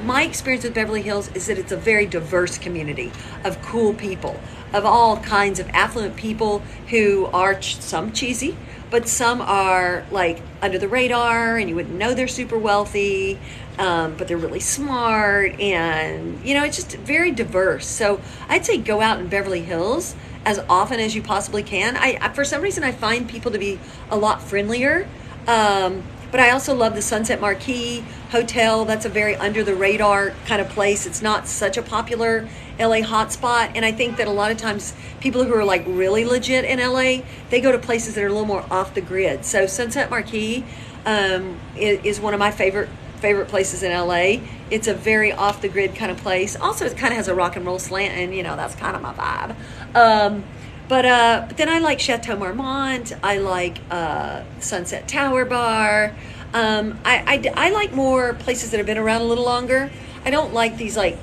my experience with Beverly Hills is that it's a very diverse community of cool people, of all kinds of affluent people who are some cheesy, but some are like under the radar and you wouldn't know they're super wealthy, but they're really smart, and it's just very diverse. So I'd say go out in Beverly Hills as often as you possibly can. I for some reason I find people to be a lot friendlier. But I also love the Sunset Marquis Hotel. That's a very under the radar kind of place. It's not such a popular LA hotspot. And I think that a lot of times people who are like really legit in LA, they go to places that are a little more off the grid. So Sunset Marquis is one of my favorite places in LA. It's a very off the grid kind of place. Also, it kind of has a rock and roll slant, and that's kind of my vibe. But then I like Chateau Marmont. I like Sunset Tower Bar. I like more places that have been around a little longer. I don't like these like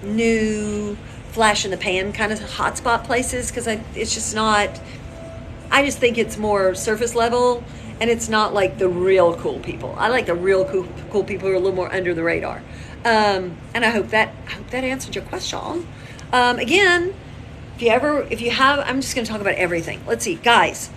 new flash in the pan kind of hotspot places, because it's just not. I just think it's more surface level, and it's not like the real cool people. I like the real cool people who are a little more under the radar. And I hope that answered your question. Again. If you have, I'm just going to talk about everything. Let's see, guys,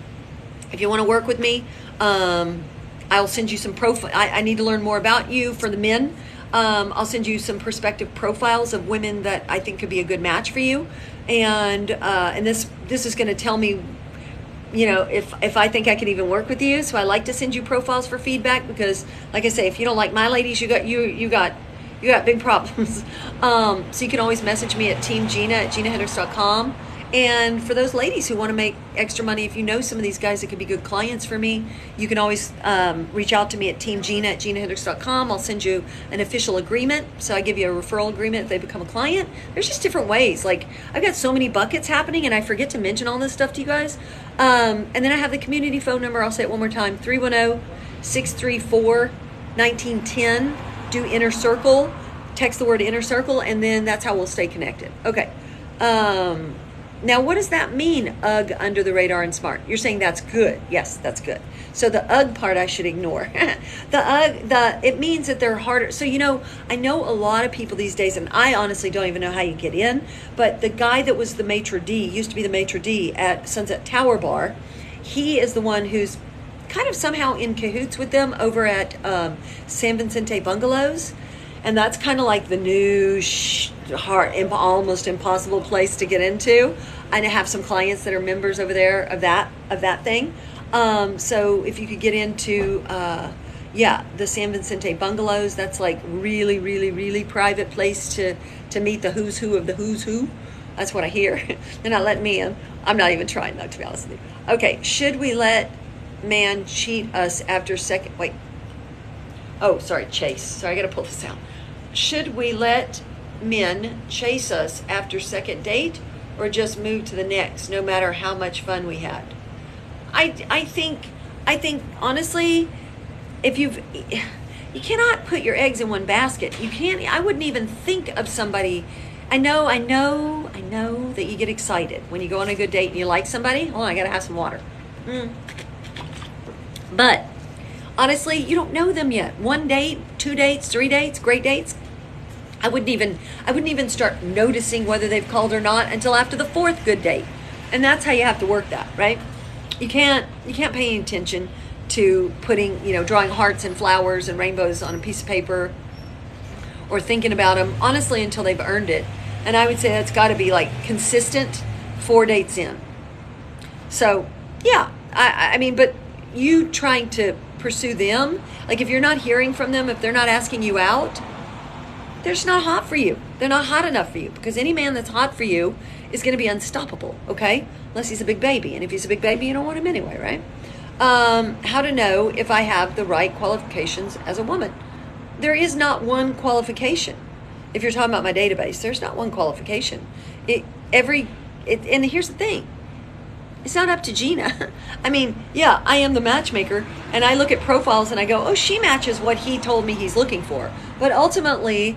if you want to work with me, I'll send you some profile. I need to learn more about you for the men. I'll send you some prospective profiles of women that I think could be a good match for you. And this is going to tell me, if I think I can even work with you. So I like to send you profiles for feedback, because like I say, if you don't like my ladies, you got big problems. So you can always message me at teamgina@ginahendrix.com. And for those ladies who want to make extra money, if you know some of these guys that could be good clients for me, you can always reach out to me at teamgina@ginahendrix.com. I'll send you an official agreement. So I give you a referral agreement if they become a client. There's just different ways. Like, I've got so many buckets happening, and I forget to mention all this stuff to you guys. And then I have the community phone number. I'll say it one more time, 310-634-1910. Do inner circle, text the word inner circle, and then that's how we'll stay connected. Okay. Now, what does that mean, UGG, under the radar and smart? You're saying that's good. Yes, that's good. So the UGG part I should ignore. It means that they're harder. So, I know a lot of people these days, and I honestly don't even know how you get in, but the guy that was the maitre d', used to be the maitre d' at Sunset Tower Bar, he is the one who's kind of somehow in cahoots with them over at San Vicente Bungalows. And that's kind of like the new almost impossible place to get into. I have some clients that are members over there of that thing. So if you could get into the San Vicente Bungalows, that's like really, really, really private place to meet the who's who of the who's who. That's what I hear. They're not letting me in. I'm not even trying though, to be honest with you. Okay, should we let man cheat us after second? Wait. Oh, sorry, chase. Sorry, I got to pull this out. Should we let men chase us after second date, or just move to the next, no matter how much fun we had? I think honestly, you cannot put your eggs in one basket. You can't. I wouldn't even think of somebody. I know that you get excited when you go on a good date and you like somebody. Hold on, I got to have some water. But honestly, you don't know them yet. 1 date, 2 dates, 3 dates, great dates. I wouldn't even start noticing whether they've called or not until after the 4th good date. And that's how you have to work that, right? You can't pay any attention to putting, drawing hearts and flowers and rainbows on a piece of paper or thinking about them, honestly, until they've earned it. And I would say that's got to be like consistent 4 dates in. So, yeah, I mean, but you trying to pursue them, like if you're not hearing from them, if they're not asking you out, they're just not hot for you. They're not hot enough for you, because any man that's hot for you is going to be unstoppable, okay? Unless he's a big baby. And if he's a big baby, you don't want him anyway, right? How to know if I have the right qualifications as a woman. There is not one qualification. If you're talking about my database, there's not one qualification. And here's the thing. It's not up to Gina. I mean, yeah, I am the matchmaker, and I look at profiles and I go, oh, she matches what he told me he's looking for. But ultimately,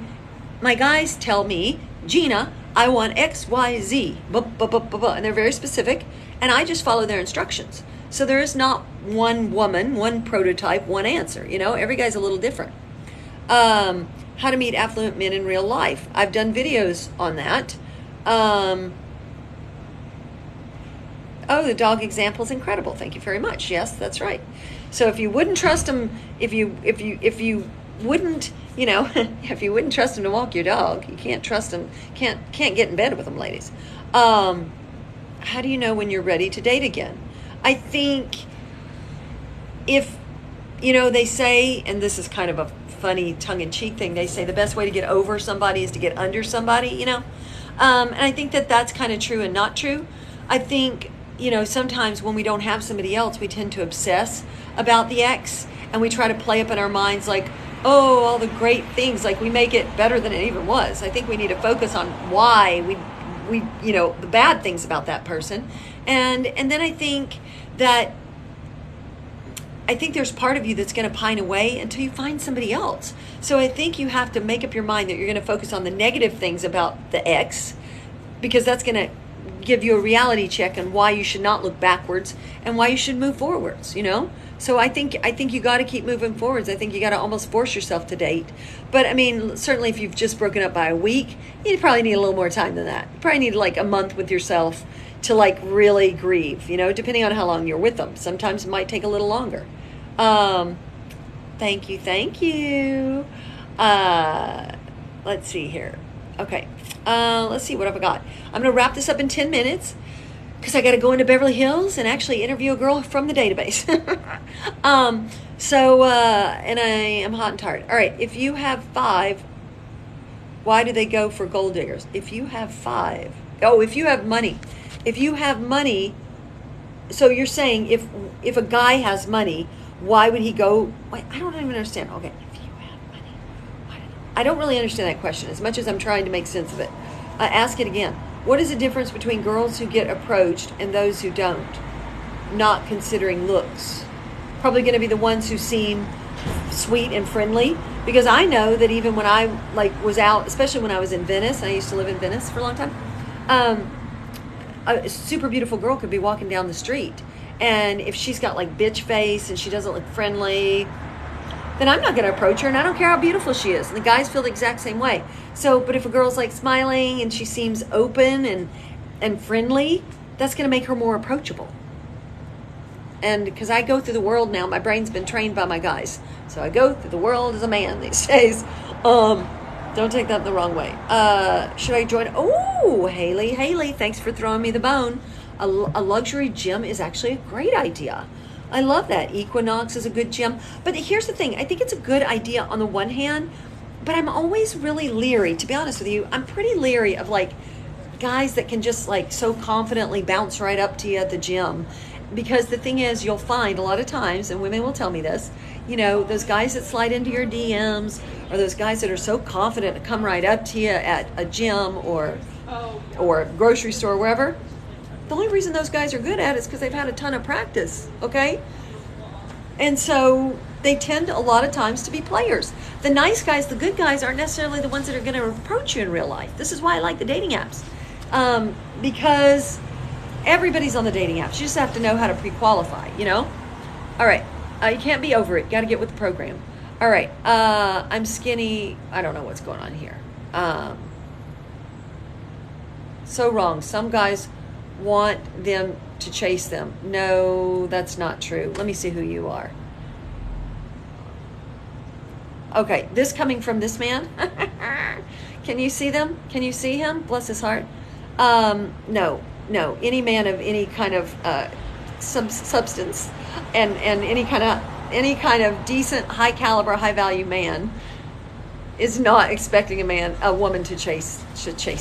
my guys tell me, Gina, I want X, Y, Z, and they're very specific, and I just follow their instructions. So there is not one woman, one prototype, one answer. Every guy's a little different. How to meet affluent men in real life. I've done videos on that. The dog example is incredible. Thank you very much. Yes, that's right. So if you wouldn't trust them, if you wouldn't, if you wouldn't trust him to walk your dog, you can't trust him. Can't get in bed with them, ladies. How do you know when you're ready to date again? I think if, they say, and this is kind of a funny tongue-in-cheek thing, they say the best way to get over somebody is to get under somebody, and I think that that's kind of true and not true. I think, sometimes when we don't have somebody else, we tend to obsess about the ex, and we try to play up in our minds like, oh, all the great things, like we make it better than it even was. I think we need to focus on why we the bad things about that person. And then I think there's part of you that's going to pine away until you find somebody else. So I think you have to make up your mind that you're going to focus on the negative things about the ex, because that's going to give you a reality check on why you should not look backwards and why you should move forwards, So I think you got to keep moving forwards. I think you got to almost force yourself to date. But I mean, certainly if you've just broken up by a week, you probably need a little more time than that. You probably need like a month with yourself to like really grieve, depending on how long you're with them. Sometimes it might take a little longer. Thank you. Let's see here. Okay. Let's see what have I got. I'm going to wrap this up in 10 minutes because I got to go into Beverly Hills and actually interview a girl from the database. And I am hot and tired. All right. If you have 5, why do they go for gold diggers? If you have 5, if you have money. If you have money, so you're saying if a guy has money, why would he go? Wait, I don't even understand. Okay, if you have money, I don't really understand that question as much as I'm trying to make sense of it. Ask it again. What is the difference between girls who get approached and those who don't? Not considering looks. Probably going to be the ones who seem sweet and friendly, because I know that even when I was out, especially when I was in Venice, I used to live in Venice for a long time. A super beautiful girl could be walking down the street, and if she's got like bitch face and she doesn't look friendly, then I'm not going to approach her, and I don't care how beautiful she is. And the guys feel the exact same way. So, but if a girl's like smiling and she seems open and friendly, that's going to make her more approachable. And because I go through the world now, my brain's been trained by my guys. So I go through the world as a man these days. Don't take that the wrong way. Should I join? Oh, Haley, thanks for throwing me the bone. A luxury gym is actually a great idea. I love that. Equinox is a good gym. But here's the thing. I think it's a good idea on the one hand, but I'm always really leery, to be honest with you. I'm pretty leery of like guys that can just like so confidently bounce right up to you at the gym. Because the thing is, you'll find a lot of times, and women will tell me this, those guys that slide into your DMs, or those guys that are so confident to come right up to you at a gym or a grocery store, wherever. The only reason those guys are good at it is because they've had a ton of practice, okay? And so they tend a lot of times to be players. The nice guys, the good guys, aren't necessarily the ones that are going to approach you in real life. This is why I like the dating apps. Because Everybody's on the dating apps. You just have to know how to pre-qualify, you know? All right. You can't be over it. Got to get with the program. All right. I'm skinny. I don't know what's going on here. So wrong. Some guys want them to chase them. No, that's not true. Let me see who you are. Okay, this coming from this man. Can you see them? Can you see him? Bless his heart. No. Any man of any kind of substance and any kind of decent, high caliber, high value man is not expecting a woman to chase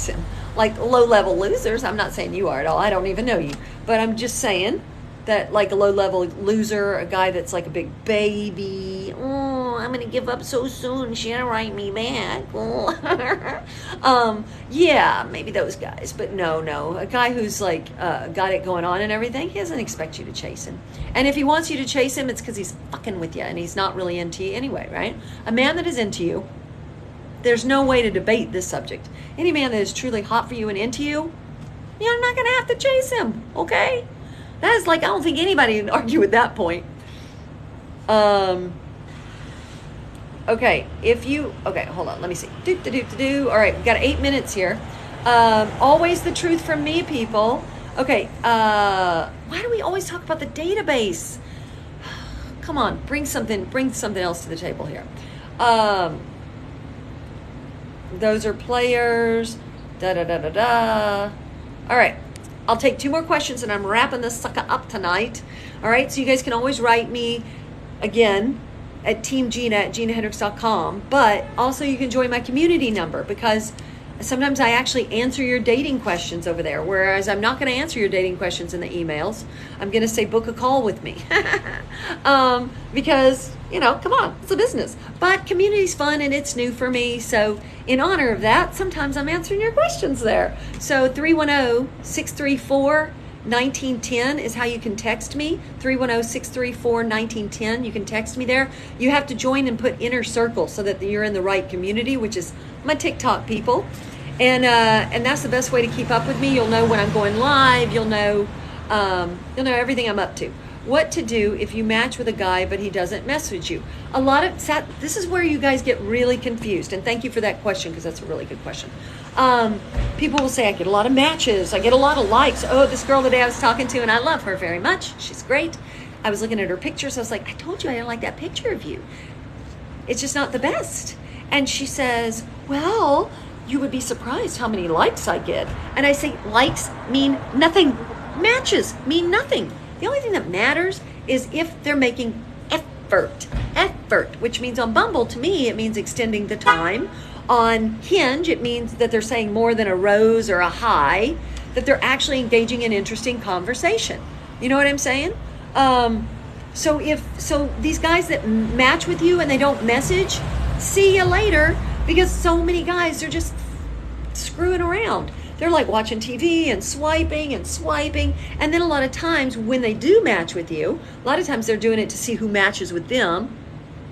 him. Like low level losers. I'm not saying you are at all. I don't even know you, but I'm just saying that like a low level loser, a guy that's like a big baby. Oh, I'm gonna give up so soon. She'll write me back. Oh. Yeah, maybe those guys, but no, a guy who's like got it going on and everything. He doesn't expect you to chase him, and if he wants you to chase him, it's because he's fucking with you and he's not really into you anyway, right? A man that is into you, there's no way to debate this subject. Any man that is truly hot for you and into you, you're not gonna have to chase him, okay? That is like, I don't think anybody can argue with that point. Okay, hold on, let me see. All right, we've got 8 minutes here. Always the truth from me, people. Okay, why do we always talk about the database? Come on, bring something else to the table here. Those are players. All right. I'll take 2 more questions and I'm wrapping this sucker up tonight. All right. So you guys can always write me again at teamgina@ginahendrix.com. But also you can join my community number because sometimes I actually answer your dating questions over there. Whereas I'm not going to answer your dating questions in the emails. I'm going to say book a call with me. Because, come on, it's a business. But community's fun and it's new for me. So in honor of that, sometimes I'm answering your questions there. So 310-634-1910 is how you can text me. 310-634-1910. You can text me there. You have to join and put inner circle so that you're in the right community, which is my TikTok people. And that's the best way to keep up with me. You'll know when I'm going live. You'll know everything I'm up to. What to do if you match with a guy but he doesn't message you. This is where you guys get really confused. And thank you for that question because that's a really good question. People will say, I get a lot of matches. I get a lot of likes. Oh, this girl today I was talking to and I love her very much. She's great. I was looking at her pictures. I was like, I told you I didn't like that picture of you. It's just not the best. And she says, well, you would be surprised how many likes I get. And I say, likes mean nothing. Matches mean nothing. The only thing that matters is if they're making effort, which means on Bumble, to me, it means extending the time. On Hinge, it means that they're saying more than a rose or a hi, that they're actually engaging in interesting conversation. You know what I'm saying? So these guys that match with you and they don't message, see you later, because so many guys are just screwing around. They're like watching TV and swiping. And then a lot of times when they do match with you, a lot of times they're doing it to see who matches with them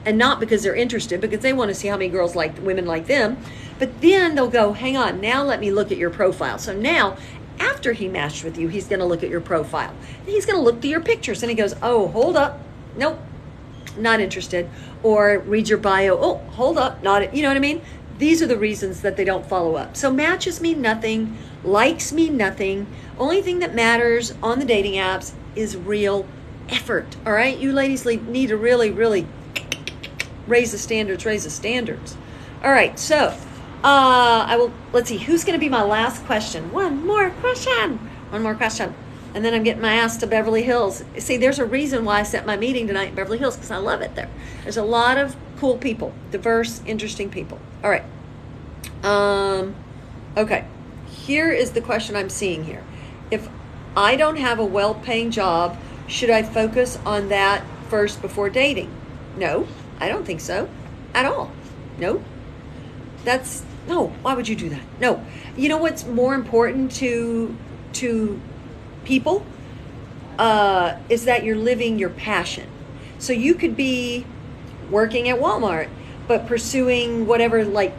and not because they're interested, because they want to see how many girls like women like them. But then they'll go, hang on, now let me look at your profile. So now after he matched with you, he's going to look at your profile. He's going to look through your pictures and he goes, oh, hold up. Nope, not interested. Or read your bio. Oh, hold up. Not, you know what I mean? These are the reasons that they don't follow up. So matches mean nothing. Likes mean nothing. Only thing that matters on the dating apps is real effort. All right? You ladies need to really, really raise the standards. All right. So let's see. Who's going to be my last question? One more question. And then I'm getting my ass to Beverly Hills. See, there's a reason why I set my meeting tonight in Beverly Hills, because I love it there. There's a lot of cool people, diverse, interesting people. All right. Okay. Here is the question I'm seeing here. If I don't have a well-paying job, should I focus on that first before dating? No, I don't think so at all. No. No, why would you do that? No. You know what's more important to people is that you're living your passion. So you could be working at Walmart, but pursuing whatever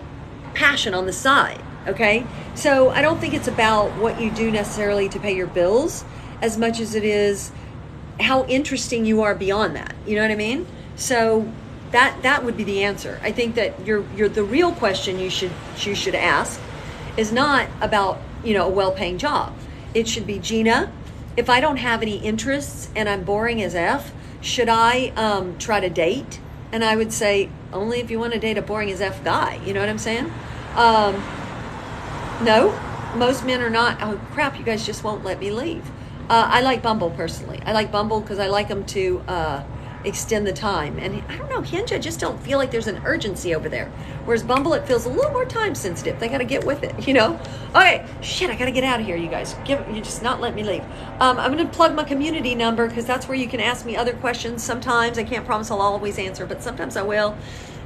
passion on the side. Okay. So I don't think it's about what you do necessarily to pay your bills. as much as it is how interesting you are beyond that. You know what I mean? So that would be the answer. I think that you're the real question you should ask is not about, a well-paying job. It should be, Gina, if I don't have any interests and I'm boring as F, should I try to date? And I would say, only if you want to date a boring as F guy. You know what I'm saying? No, most men are not. Oh crap, you guys just won't let me leave. I like Bumble personally. I like Bumble because I like them to extend the time. And I don't know, Hinge, I just don't feel like there's an urgency over there. Whereas Bumble, it feels a little more time sensitive. They got to get with it, Okay, shit, I got to get out of here, you guys. You just not let me leave. I'm going to plug my community number because that's where you can ask me other questions. Sometimes, I can't promise I'll always answer, but sometimes I will.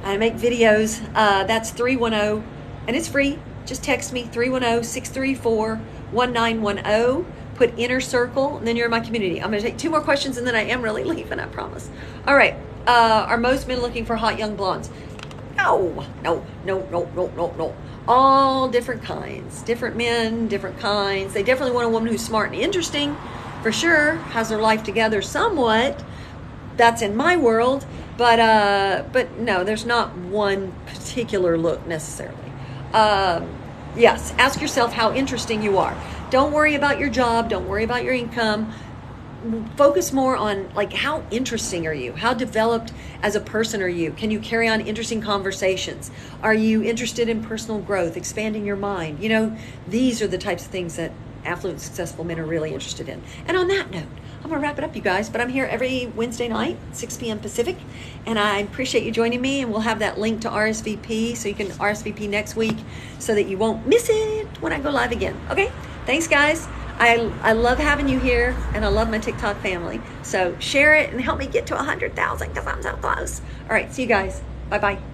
I make videos. That's 310, and it's free. Just text me, 310-634-1910. Put inner circle, and then you're in my community. I'm going to take 2 more questions, and then I am really leaving, I promise. All right. Are most men looking for hot young blondes? No. All different kinds. Different men, different kinds. They definitely want a woman who's smart and interesting, for sure. Has their life together somewhat. That's in my world. But no, there's not one particular look necessarily. Yes, ask yourself how interesting you are. Don't worry about your job. Don't worry about your income. Focus more on how interesting are you? How developed as a person are you? Can you carry on interesting conversations? Are you interested in personal growth, expanding your mind? These are the types of things that affluent, successful men are really interested in. And on that note, I'm going to wrap it up, you guys. But I'm here every Wednesday night, 6 p.m. Pacific. And I appreciate you joining me. And we'll have that link to RSVP so you can RSVP next week so that you won't miss it when I go live again. Okay? Thanks, guys. I love having you here, and I love my TikTok family. So share it and help me get to 100,000 because I'm so close. All right. See you guys. Bye-bye.